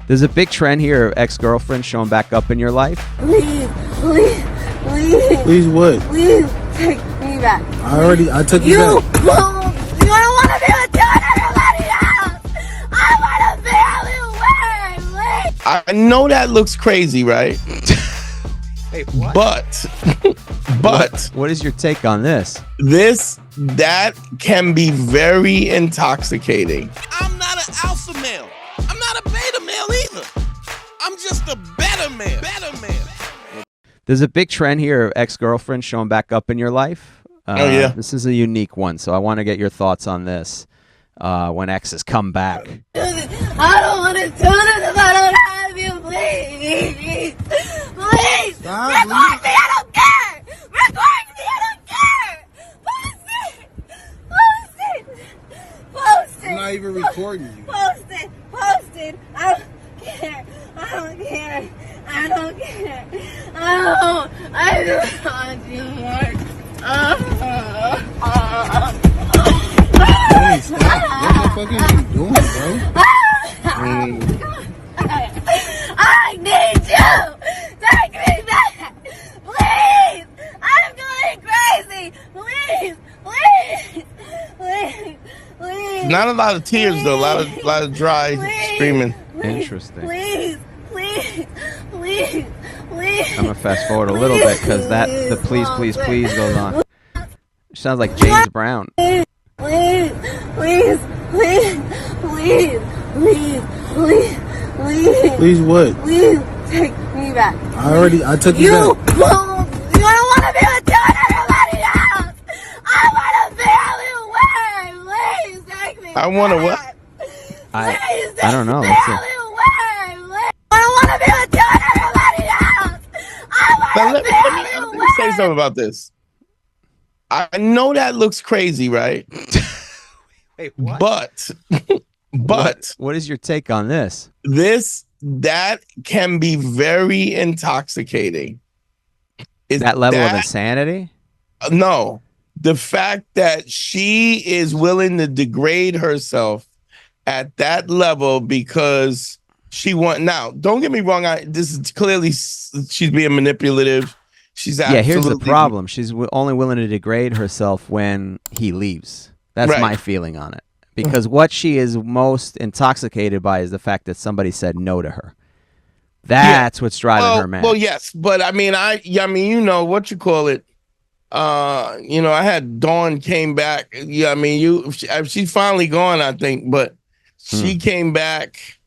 There's a big trend here of ex-girlfriends showing back up in your life. Please, please, please. Please what? Please take me back. I took you back. You don't want to be with you and everybody else. I want to be everywhere. Please. I know that looks crazy, right? Wait, what? But what is your take on this? That can be very intoxicating. I'm not an alpha male. I'm not a beta male either. I'm just a better man. There's a big trend here of ex-girlfriends showing back up in your life. Oh, yeah. This is a unique one, so I want to get your thoughts on this when exes come back. I don't want to do this if I don't have you. Please. Please. Stop, Record me. I don't care. Record me. I don't care. Post it. I'm not even recording you. Post it. I don't care. I don't want you more. Hey, stop. What the fuck are you doing, bro? I need you. Take me back. Please. I'm going crazy. Please. Not a lot of tears though. A lot of dry screaming. Interesting. Please. I'm gonna fast forward a little bit because the please goes on. Sounds like James Brown. Please. Please what? Please take me back. I took you back. You don't want to be with you and everybody else. I want to be everywhere. Please take me I want to what? I don't know. I don't want to be with you and everybody else. Now, let me say something about this. I know that looks crazy, right? Wait, what? But what is your take on this? That can be very intoxicating. That level of insanity? No. The fact that she is willing to degrade herself at that level because she now, don't get me wrong. This is clearly she's being manipulative. She's absolutely. Yeah, here's the problem. She's only willing to degrade herself when he leaves. That's Right. my feeling on it. Because what she is most intoxicated by is the fact that somebody said no to her. That's what's driving her mad. Well, yes, but I mean, you know what you call it. I had Dawn came back. Yeah, I mean, she's finally gone, I think, but she came back.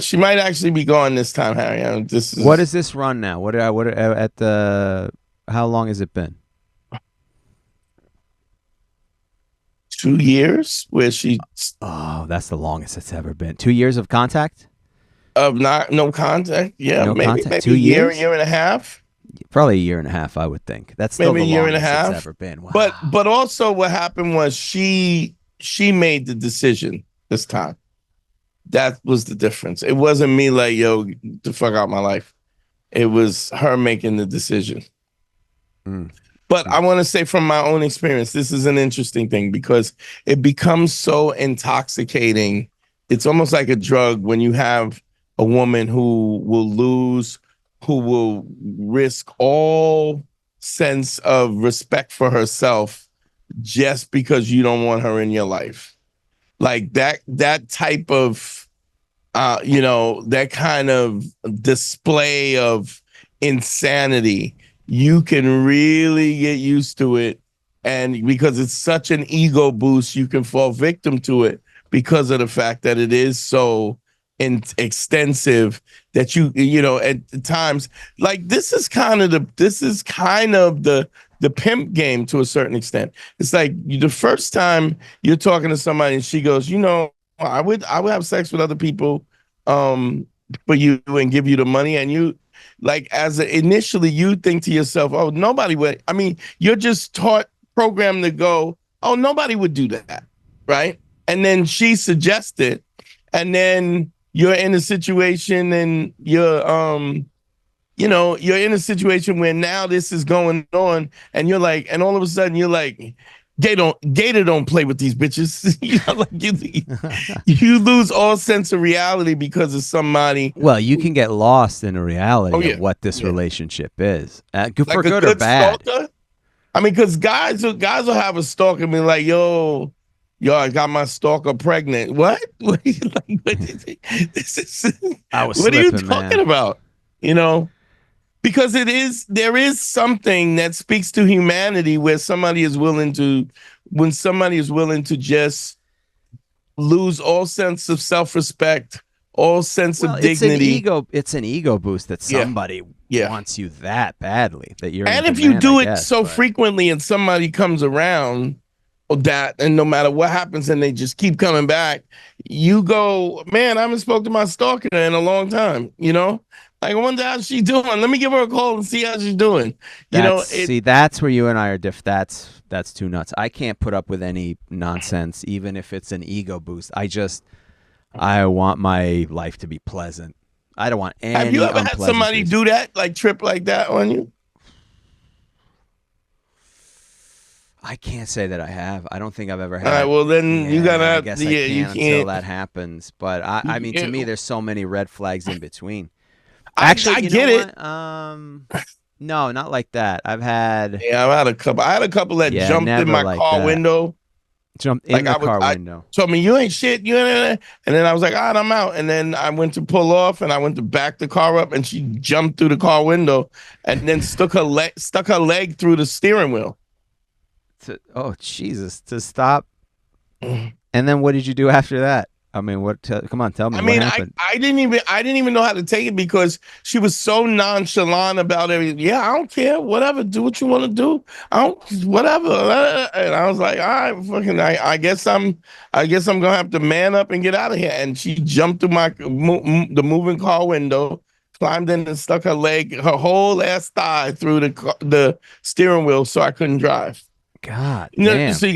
She might actually be gone this time, Harry. What is this run now? How long has it been? 2 years where she. Oh, that's the longest it's ever been. 2 years of contact? Of no contact. Yeah, No maybe contact. 2 years? year and a half. Probably a year and a half, I would think. That's still Maybe the a year and a longest half. it's ever been. Wow. But also what happened was she made the decision this time. That was the difference. It wasn't me like, yo, the fuck out my life. It was her making the decision. But I want to say from my own experience, this is an interesting thing because it becomes so intoxicating. It's almost like a drug when you have a woman who will risk all sense of respect for herself just because you don't want her in your life. Like that type of, that kind of display of insanity, you can really get used to it. And because it's such an ego boost, you can fall victim to it because of the fact that it is so extensive that you at times, like this is kind of the pimp game to a certain extent. It's like the first time you're talking to somebody and she goes, I would have sex with other people for you and give you the money, and you like initially you think to yourself, oh, nobody would. I mean, you're just programmed to go, oh, nobody would do that, right? And then she suggested, and then you're in a situation and you're in a situation where now this is going on and you're like, and all of a sudden you're like, Gator don't play with these bitches. You know, you lose all sense of reality because of somebody. Well, you can get lost in the reality yeah. of what this relationship is, Like for a good or bad. Stalker? I mean, because guys will have a stalker and be like, yo, I got my stalker pregnant. What? What are you like? What is it? This is. I was What are you slipping, talking man. about? You know, because there is something that speaks to humanity where somebody is willing to just lose all sense of self-respect, all sense of dignity. It's an ego boost that somebody wants you that badly that you're. And if demand, you do it guess, so frequently and somebody comes around that, and no matter what happens and they just keep coming back, you go, man, I haven't spoke to my stalker in a long time, you know? Like, I wonder how she's doing. Let me give her a call and see how she's doing. That's where you and I are different. That's too nuts. I can't put up with any nonsense, even if it's an ego boost. I want my life to be pleasant. I don't want any. Have you ever had somebody do that, like trip like that on you? I can't say that I have. I don't think I've ever had. All right, well then you gotta. I guess I can't until that happens. But I mean, to me, there's so many red flags in between. Actually, I get it. No, not like that. I've had. Yeah, I've had a couple. I had a couple that jumped in my car window. Jumped in the car window. Told me, you ain't shit. You ain't. And then I was like, all right, I'm out. And then I went to pull off, and I went to back the car up, and she jumped through the car window, and then stuck her leg through the steering wheel. Oh Jesus! To stop. And then what did you do after that? I mean, come on, tell me. What happened? I didn't even know how to take it because she was so nonchalant about everything. Yeah, I don't care. Whatever, do what you want to do. Whatever. And I was like, all right, fucking. I guess I'm gonna have to man up and get out of here. And she jumped through the moving car window, climbed in and stuck her whole ass thigh through the steering wheel, so I couldn't drive. God, damn. So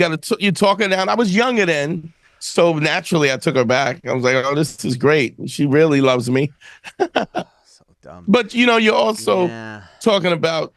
you talk her down. I was younger then. So naturally, I took her back. I was like, "Oh, this is great. She really loves me." So dumb. But you're also talking about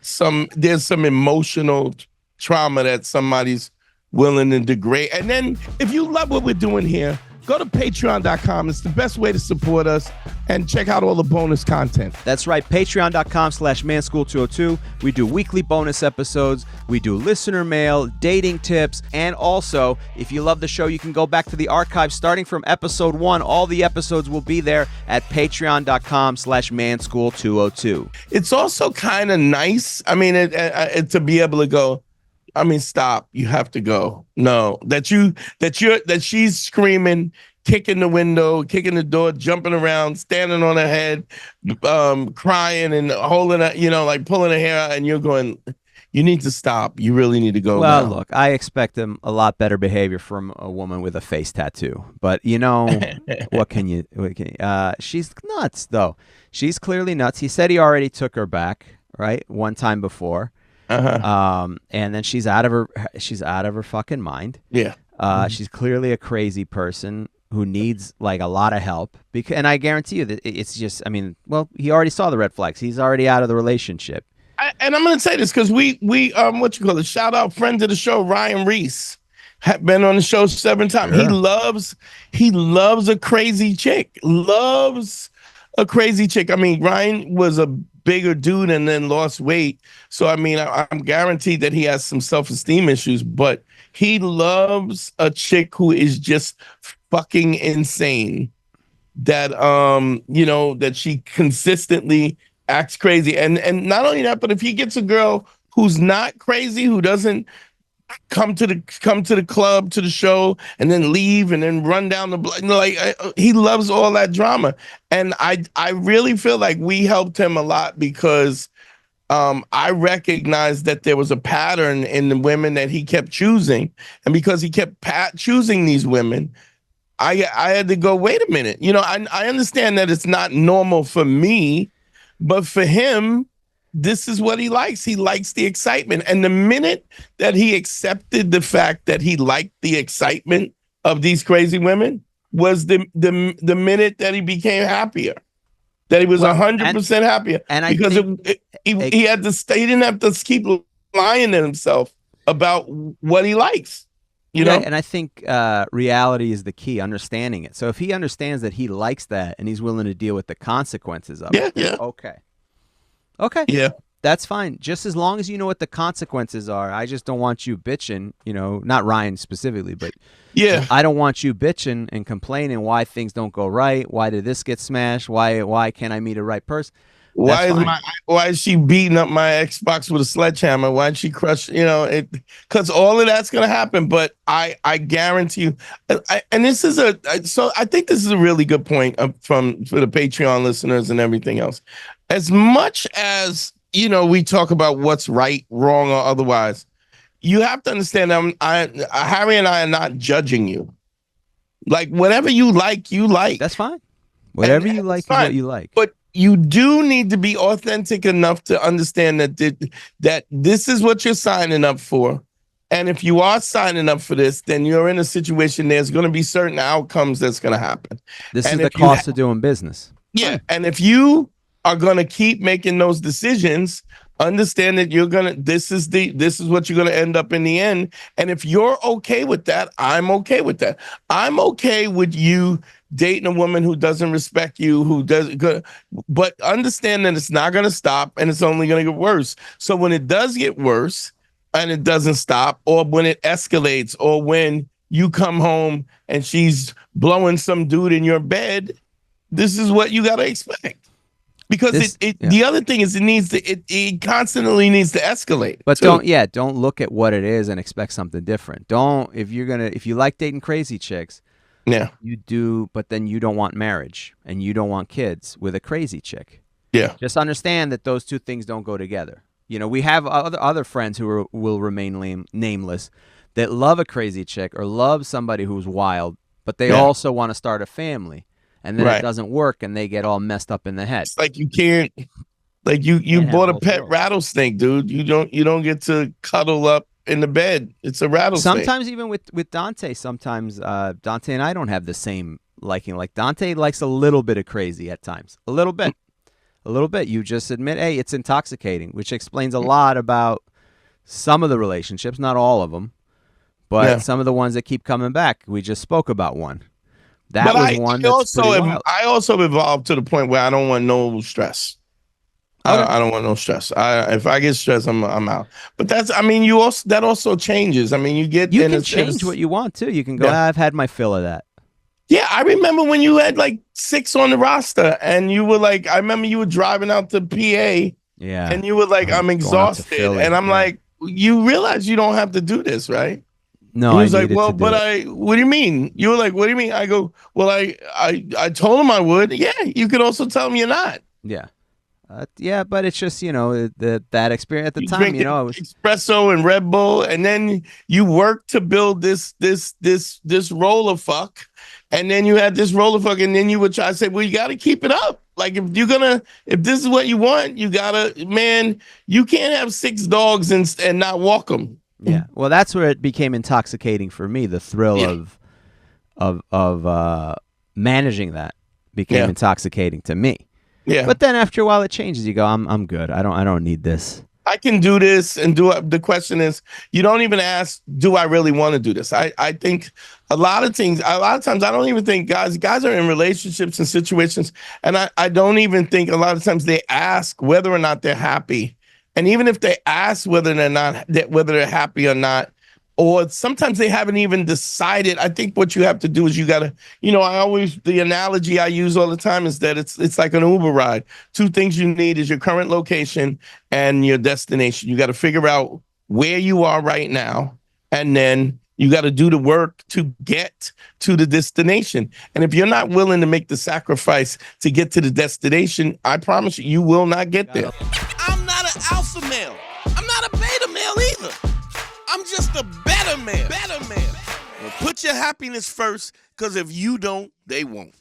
there's some emotional trauma that somebody's willing to degrade. And then, if you love what we're doing here, go to patreon.com. It's the best way to support us and check out all the bonus content. That's right. Patreon.com/manschool202. We do weekly bonus episodes. We do listener mail, dating tips. And also, if you love the show, you can go back to the archive starting from episode 1. All the episodes will be there at patreon.com/manschool202. It's also kind of nice. I mean, to be able to go, I mean, stop. You have to go. No, that she's screaming, kicking the window, kicking the door, jumping around, standing on her head, crying and holding her, like pulling her hair out, and you're going, you need to stop. You really need to go. Well, now. Look, I expect a lot better behavior from a woman with a face tattoo. But what can you? She's nuts, though. She's clearly nuts. He said he already took her back, right, one time before. And then she's out of her fucking mind. Yeah. She's clearly a crazy person who needs like a lot of help. And I guarantee you that it's just, he already saw the red flags. He's already out of the relationship. And I'm going to say this because we shout out friend of the show, Ryan Reese, had been on the show 7 times. Sure. He loves a crazy chick. Loves a crazy chick. I mean, Ryan was a bigger dude and then lost weight. So, I'm guaranteed that he has some self-esteem issues, but he loves a chick who is just fucking insane. That, that she consistently acts crazy. And not only that, but if he gets a girl who's not crazy, who doesn't come to the club, to the show, and then leave and then run down the block, he loves all that drama. And I really feel like we helped him a lot because I recognized that there was a pattern in the women that he kept choosing, and because he kept choosing these women, I had to go, wait a minute, I understand that it's not normal for me, but for him, this is what he likes. He likes the excitement. And the minute that he accepted the fact that he liked the excitement of these crazy women was the minute that he became happier. That he was 100% happier. And because he had to stay. He didn't have to keep lying to himself about what he likes. You know, and I think reality is the key, understanding it. So if he understands that he likes that and he's willing to deal with the consequences of it, okay, that's fine. Just as long as you know what the consequences are. I just don't want you bitching, not Ryan specifically, but I don't want you bitching and complaining why things don't go right. Why did this get smashed? Why can't I meet a right person? Why is she beating up my Xbox with a sledgehammer? Why did she crush? Because all of that's gonna happen. But I guarantee you, and this is so I think this is a really good point for the Patreon listeners and everything else. As much as we talk about what's right, wrong, or otherwise, you have to understand. Harry and I are not judging you. Like whatever you like, you like. That's fine. Whatever you like is what you like. But you do need to be authentic enough to understand that this is what you're signing up for. And if you are signing up for this, then you're in a situation, there's going to be certain outcomes that's going to happen. This is the cost of doing business. Yeah. And if you are going to keep making those decisions, understand that this is what you're going to end up in the end. And if you're okay with that, I'm okay with that. I'm okay with you dating a woman who doesn't respect you, but understand that it's not going to stop and it's only going to get worse. So when it does get worse and it doesn't stop, or when it escalates, or when you come home and she's blowing some dude in your bed, this is what you got to expect. Because the other thing is it constantly needs to escalate. But don't look at what it is and expect something different. If you like dating crazy chicks, you do, but then you don't want marriage and you don't want kids with a crazy chick. Yeah. Just understand that those two things don't go together. We have other friends who will remain nameless that love a crazy chick or love somebody who's wild, but they also want to start a family. And then it doesn't work, and they get all messed up in the head. It's like you can't, like you bought a pet rattlesnake, dude. You don't get to cuddle up in the bed. It's a rattlesnake. Sometimes even with Dante, Dante and I don't have the same liking. Like Dante likes a little bit of crazy at times, a little bit. You just admit, hey, it's intoxicating, which explains a lot about some of the relationships, not all of them, but some of the ones that keep coming back. We just spoke about one. I also evolved to the point where I don't want no stress. Okay. I don't want no stress. If I get stressed, I'm out. But that also changes. I mean, you can change what you want too. You can go, I've had my fill of that. Yeah, I remember when you had like 6 on the roster, and you were like, I remember you were driving out to PA. Yeah. And you were like, I'm exhausted, and I'm like, you realize you don't have to do this, right? No, he was like, well, but what do you mean? You were like, what do you mean? I go, well, I told him I would. Yeah, you could also tell him you're not. Yeah. But it's just, that experience at the time, I was espresso and Red Bull, and then you worked to build this roller fuck, and then you had this roller fuck, and then you would try to say, well, you got to keep it up. Like if this is what you want, you gotta, man, you can't have 6 dogs and not walk them. Yeah, well, that's where it became intoxicating for me. The thrill of managing that became intoxicating to me. Yeah, but then after a while, it changes. You go, I'm good. I don't need this. I can do this and do it. The question is, you don't even ask, do I really want to do this? I think a lot of times I don't even think guys are in relationships and situations, and I don't even think a lot of times they ask whether or not they're happy. And even if they ask whether they're happy or not, or sometimes they haven't even decided, I think what you have to do is you got to, the analogy I use all the time is that it's like an Uber ride. 2 things you need is your current location and your destination. You got to figure out where you are right now, and then you got to do the work to get to the destination. And if you're not willing to make the sacrifice to get to the destination, I promise you will not get there. I'm not an alpha male. I'm not a beta male either. I'm just a better man. Well, put your happiness first, because if you don't, they won't.